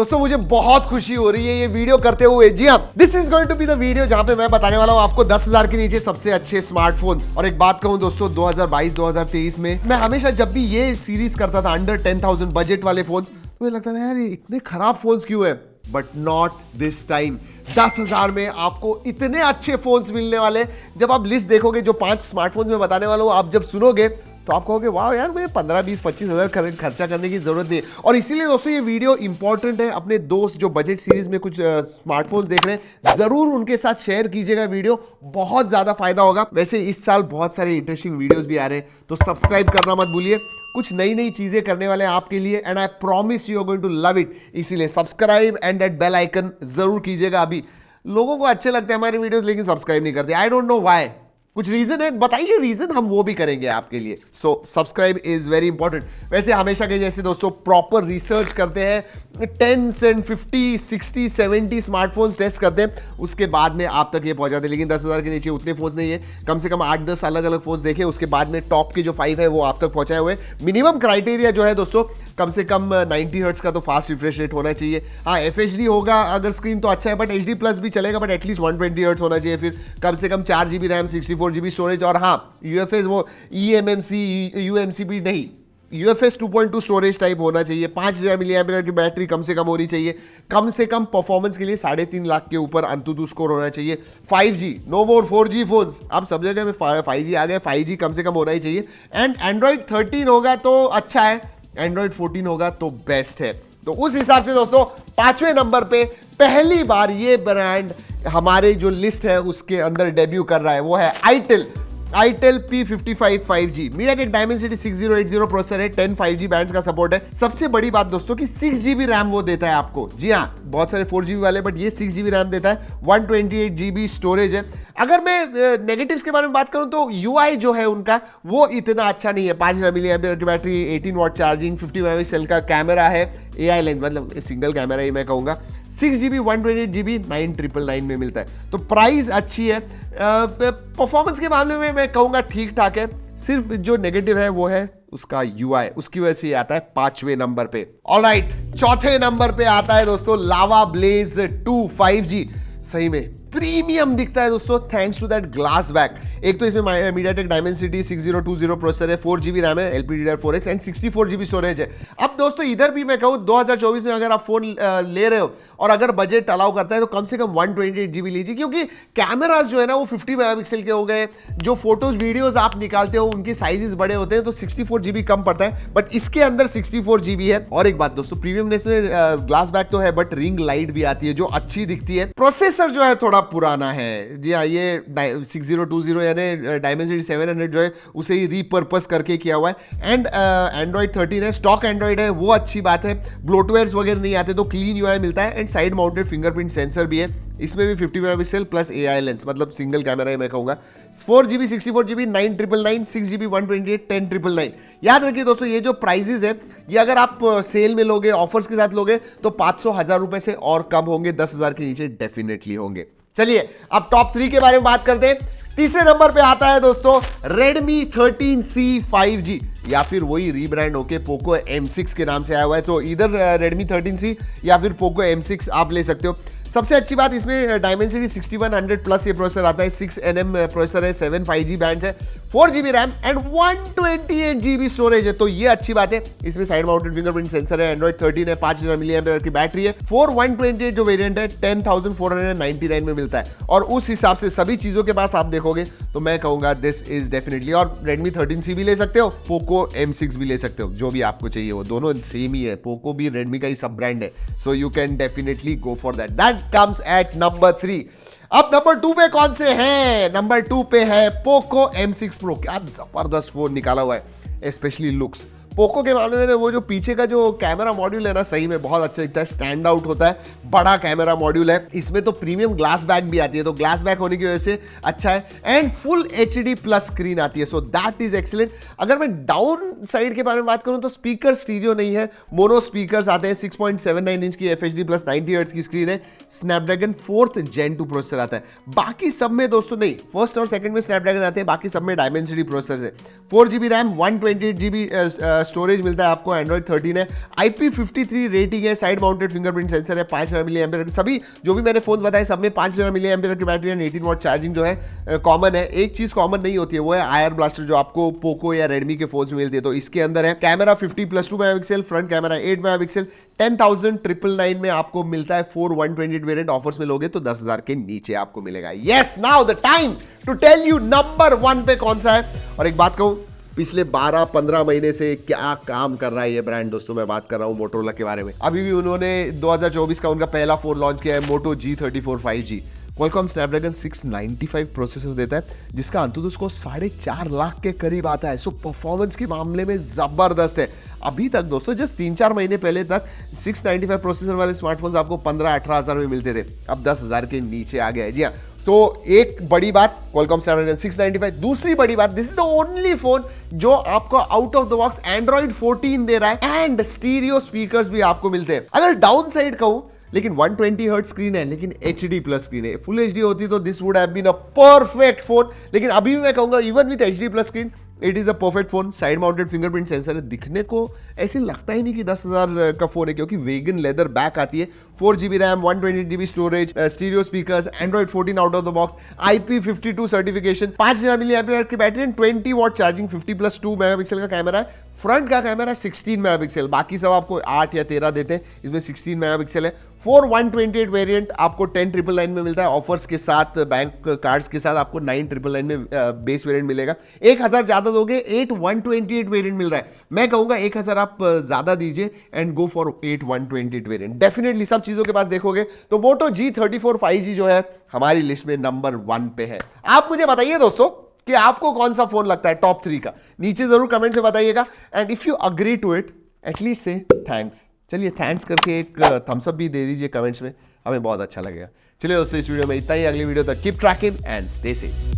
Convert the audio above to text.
दोस्तों मुझे बहुत खुशी हो रही है ये वीडियो करते हुए। जी हाँ, this is going to be the video जहां पे मैं बताने वाला हूं आपको 10,000 के नीचे सबसे अच्छे स्मार्टफोन्स। और एक बात कहूं दोस्तों, 2022-2023 में मैं हमेशा जब भी ये सीरीज करता था अंडर 10,000 बजट वाले फोन्स, तो मुझे लगता था यार ये इतने खराब फोन्स क्यों है, बट नॉट दिस टाइम। 10,000 में आपको इतने अच्छे फोन्स मिलने वाले। जब आप लिस्ट देखोगे, जो 5 स्मार्टफोन्स में बताने वाला हूं, आप जब सुनोगे तो आप कहोगे वाह यार, मुझे 15, 20, 25 हज़ार खर्चा करने की जरूरत नहीं है। और इसीलिए दोस्तों ये वीडियो इंपॉर्टेंट है। अपने दोस्त जो बजट सीरीज में कुछ स्मार्टफोन्स देख रहे हैं, जरूर उनके साथ शेयर कीजिएगा वीडियो, बहुत ज्यादा फायदा होगा। वैसे इस साल बहुत सारे इंटरेस्टिंग वीडियोस भी आ रहे हैं, तो सब्सक्राइब करना मत भूलिए। कुछ नई नई चीजें करने वाले हैं आपके लिए, and I promise you are going to love it. इसीलिए subscribe and that bell icon जरूर कीजिएगा। अभी लोगों को अच्छे लगते हैं हमारे वीडियोस, लेकिन सब्सक्राइब नहीं करते। I don't know why. कुछ रीजन है, बताइए रीजन, हम वो भी करेंगे आपके लिए। So subscribe is very important. वैसे हमेशा के जैसे दोस्तों प्रॉपर रिसर्च करते हैं, 10 एंड 50, 60, 70 स्मार्टफोन्स टेस्ट करते हैं, उसके बाद में आप तक ये पहुंचाते हैं। लेकिन 10,000 के नीचे उतने फोन नहीं है, कम से कम 8-10 अलग अलग फोन देखे, उसके बाद में टॉप के जो 5 है वो आप तक पहुंचाए हुए। मिनिमम क्राइटेरिया जो है दोस्तों, कम से कम 90 हर्ट्ज का तो फास्ट रिफ्रेश रेट होना चाहिए। हाँ, FHD होगा अगर स्क्रीन तो अच्छा है, बट HD प्लस भी चलेगा, बट एटलीस्ट 120 हर्ट्ज होना चाहिए। फिर कम से कम 4 GB रैम, 64 GB स्टोरेज, और हाँ UFS वो eMMC UMCP नहीं, UFS 2.2 स्टोरेज टाइप होना चाहिए। 5000 mAh की बैटरी कम से कम होनी चाहिए। कम से कम परफॉर्मेंस के लिए 3.5 लाख के ऊपर अंतुतु स्कोर होना चाहिए। 5G, नो मोर 4G फोन्स, अब सब जगह में 5G आ गए, 5G कम से कम होना ही चाहिए। एंड एंड्रॉइड 13 होगा तो अच्छा है, एंड्रॉइड 14 होगा तो बेस्ट है। तो उस हिसाब से दोस्तों 5वें नंबर पे पहली बार ये ब्रांड हमारे जो लिस्ट है उसके अंदर डेब्यू कर रहा है, वो है itel P55 5G। MediaTek Dimensity 6080 processor है, 10 5G बैंड्स का सपोर्ट है। सबसे बड़ी बात दोस्तों कि 6 GB रैम वो देता है आपको। जी हाँ, बहुत सारे 4 GB वाले, बट ये 6 GB रैम देता है। 128 GB स्टोरेज है। अगर मैं नेगेटिव्स के बारे में बात करूं तो UI जो है उनका वो इतना अच्छा नहीं है। 5000 mAh की बैटरी, 18 वाट चार्जिंग, 50 मेगापिक्सल का कैमरा है, AI लेंस, मतलब सिंगल कैमरा ही मैं कहूंगा। 6 GB 128 GB 9999 में मिलता है, तो प्राइस अच्छी है। परफॉर्मेंस के मामले में मैं कहूंगा ठीक ठाक है। सिर्फ जो नेगेटिव है वो है उसका UI, उसकी वजह से आता है 5वें नंबर पे। ऑलराइट, चौथे नंबर पे आता है दोस्तों लावा ब्लेज 2 5G। सही में प्रीमियम दिखता है दोस्तों, thanks to that glass back. एक तो इसमें MediaTek Dimensity 6020 प्रोसेसर है, 4 GB रैम है, LPDDR4X एंड 64 GB स्टोरेज है। अब दोस्तों इधर भी मैं कहूँ 2024 में अगर आप फोन ले रहे हो और अगर बजट अलाउ करता है तो कम से कम 128 GB लीजिए, क्योंकि कैमराज जो है ना वो 50 मेगापिक्सल के हो गए। जो फोटोज वीडियोज आप निकालते हो उनके साइजेस बड़े होते हैं, तो 64 GB कम पड़ता है, बट इसके अंदर 64 GB है। और एक बात दोस्तों, प्रीमियमनेस में ग्लास बैक तो है, बट रिंग लाइट भी आती है जो अच्छी दिखती है। प्रोसेसर जो है थोड़ा पुराना है। जी हाँ, ये 6020 यानी Dimensity 700 जो है उसे ही रीपर्पस करके किया हुआ है। एंड एंड्रॉइड 13 है, स्टॉक एंड्रॉइड है, वो अच्छी बात है। ब्लोटवेयर्स वगैरह नहीं आते, तो क्लीन UI मिलता है। And side mounted fingerprint sensor भी है। इसमें भी 50 मेगापिक्सल प्लस AI लेंस, मतलब सिंगल कैमरा है मैं कहूंगा। 4 GB 64 GB 9999, 6 GB 128 10999। याद रखिए दोस्तों, ये जो प्राइजेस है ये अगर आप सेल में लोगे, ऑफर्स के साथ लोगे, तो 500-1000 रुपए से और कम होंगे, 10,000 के नीचे डेफिनेटली होंगे। चलिए अब टॉप 3 के बारे में बात करते हैं। तीसरे नंबर पे आता है दोस्तों Redmi 13C 5G, या फिर वही रीब्रांड होके Poco M6 के नाम से आया हुआ है। तो इधर Redmi 13C या फिर Poco M6 आप ले सकते हो। सबसे अच्छी बात इसमें Dimensity 6100 प्लस ये प्रोसेसर आता है, 6nm प्रोसेसर है, 7 5G बैंड्स है, 4 GB RAM and 128 GB storage है। तो ये अच्छी बात है। इसमें साइड माउंटेड फिंगरप्रिंट सेंसर है, एंड्रॉइड 13 है, 5000 mAh की बैटरी है। 4128 जो वेरिएंट है 10,499 में मिलता है। और उस हिसाब से सभी चीजों के पास आप देखोगे तो मैं कहूंगा दिस इज डेफिनेटली। और Redmi 13C भी ले सकते हो, Poco M6 भी ले सकते हो, जो भी आपको चाहिए वो दोनों सेम ही है। Poco भी Redmi का ही सब ब्रांड है, so you can definitely go for that comes at number 3। अब नंबर 2 पे कौन से हैं? नंबर 2 पे है Poco M6 Pro। क्या जबरदस्त फोन निकाला हुआ है, स्पेशली लुक्स। पोको के मामले में वो जो पीछे का जो कैमरा मॉड्यूल है ना, सही में बहुत अच्छा दिखता है, स्टैंड आउट होता है, बड़ा कैमरा मॉड्यूल है। इसमें तो प्रीमियम ग्लास बैक भी आती है, तो ग्लास बैक होने की वजह से अच्छा है। And full HD plus screen आती है, सो दैट इज एक्सीलेंट। अगर मैं डाउन साइड के बारे में बात करूं तो स्पीकर स्टीरियो नहीं है, मोनो स्पीकर्स आते हैं। 6.79 इंच की FHD प्लस 90 हर्ट्ज की स्क्रीन है। स्नैपड्रैगन 4th Gen 2 प्रोसेसर आता है। बाकी सब में दोस्तों नहीं, फर्स्ट और सेकंड में स्नैपड्रैगन आते हैं, बाकी सब में डायमेंसिटी प्रोसेसर है। 4 GB रैम, 128 GB स्टोरेज मिलता है आपको, एंड्रॉइड 13 है, IP53 रेटिंग है, साइड माउंटेड फिंगरप्रिंट सेंसर है, 5000 मिली एम्पियर, सभी जो भी मैंने फोन बताए सब में 5000 मिली एम्पियर की बैटरी है, 18 वॉट चार्जिंग जो है कॉमन है। एक चीज कॉमन नहीं होती है, वो है आयर ब्लास्टर जो आपको पोको या रेडमी के फोन में मिलती है। तो इसके अंदर है camera 50+2 megapixel, front camera 8 megapixel, 10,999 में आपको मिलता है 4128 वेरिएंट। ऑफर्स में लोगे तो 10,000 के नीचे आपको मिलेगा। Yes, now the time to tell you number 1 पे कौन सा है। और एक बात कहूं, पिछले 12-15 महीने से क्या काम कर रहा है ये ब्रांड दोस्तों, मैं बात कर रहा हूं मोटोरोला के बारे में। अभी भी उन्होंने 2024 का उनका पहला फोन लॉन्च किया है, मोटो G34 5G। Qualcomm Snapdragon 695 processor देता है, जिसका अंततः उसको 4.5 लाख के करीब आता है। सो परफॉर्मेंस के मामले में जबरदस्त है। अभी तक दोस्तों जस्ट 3-4 महीने पहले तक 695 प्रोसेसर वाले स्मार्टफोन्स आपको 15-18 हजार में मिलते थे, अब 10,000 के नीचे आ गया है। जी हाँ, तो एक बड़ी बात क्वालकॉम स्नैपड्रैगन 695। दूसरी बड़ी बात, this is the only phone जो आपको out of the box Android 14 दे रहा है एंड स्टीरियो स्पीकर्स भी आपको मिलते हैं। अगर डाउन साइड कहूं, लेकिन 120 हर्ट्ज स्क्रीन है, लेकिन HD प्लस स्क्रीन है। फुल HD होती तो this would have been a perfect phone, लेकिन अभी भी मैं कहूंगा even with HD plus screen it is a perfect phone. Side mounted fingerprint sensor है, दिखने को ऐसे लगता ही नहीं कि 10,000 का फोन है, क्योंकि वेगन लेदर बैक आती है, 4GB RAM, 128GB storage, stereo speakers, android 14 out of the box, IP52 certification, 5000 milliampere की बैटरी, 20 वॉट चार्जिंग, 50+2 मेगापिक्सल का कैमरा है, फ्रंट का कैमरा 16 मेगापिक्सल, बाकी सब आपको 8 या 13 देते हैं, इसमें 16 मेगापिक्सल है। 4128 वेरिएंट आपको 10,999 में मिलता है। ऑफर्स के साथ, बैंक कार्ड्स के साथ आपको 9,999 में बेस वेरिएंट मिलेगा। 1000 ज्यादा दोगे 8128 वेरिएंट मिल रहा है। मैं कहूंगा 1000 आप ज्यादा दीजिए and go for 8128 variant. Definitely सब चीजों के पास देखोगे तो मोटो G34 5G जो है हमारी लिस्ट में नंबर 1 पे है। आप मुझे बताइए दोस्तों कि आपको कौन सा फोन लगता है टॉप 3 का, नीचे जरूर कमेंट से बताइएगा। And if you agree to it, at least say thanks. चलिए थैंक्स करके एक थम्स अप भी दे दीजिए कमेंट्स में, हमें बहुत अच्छा लगेगा। चलिए दोस्तों, इस वीडियो में इतना ही। अगली वीडियो तक keep trekking and stay safe.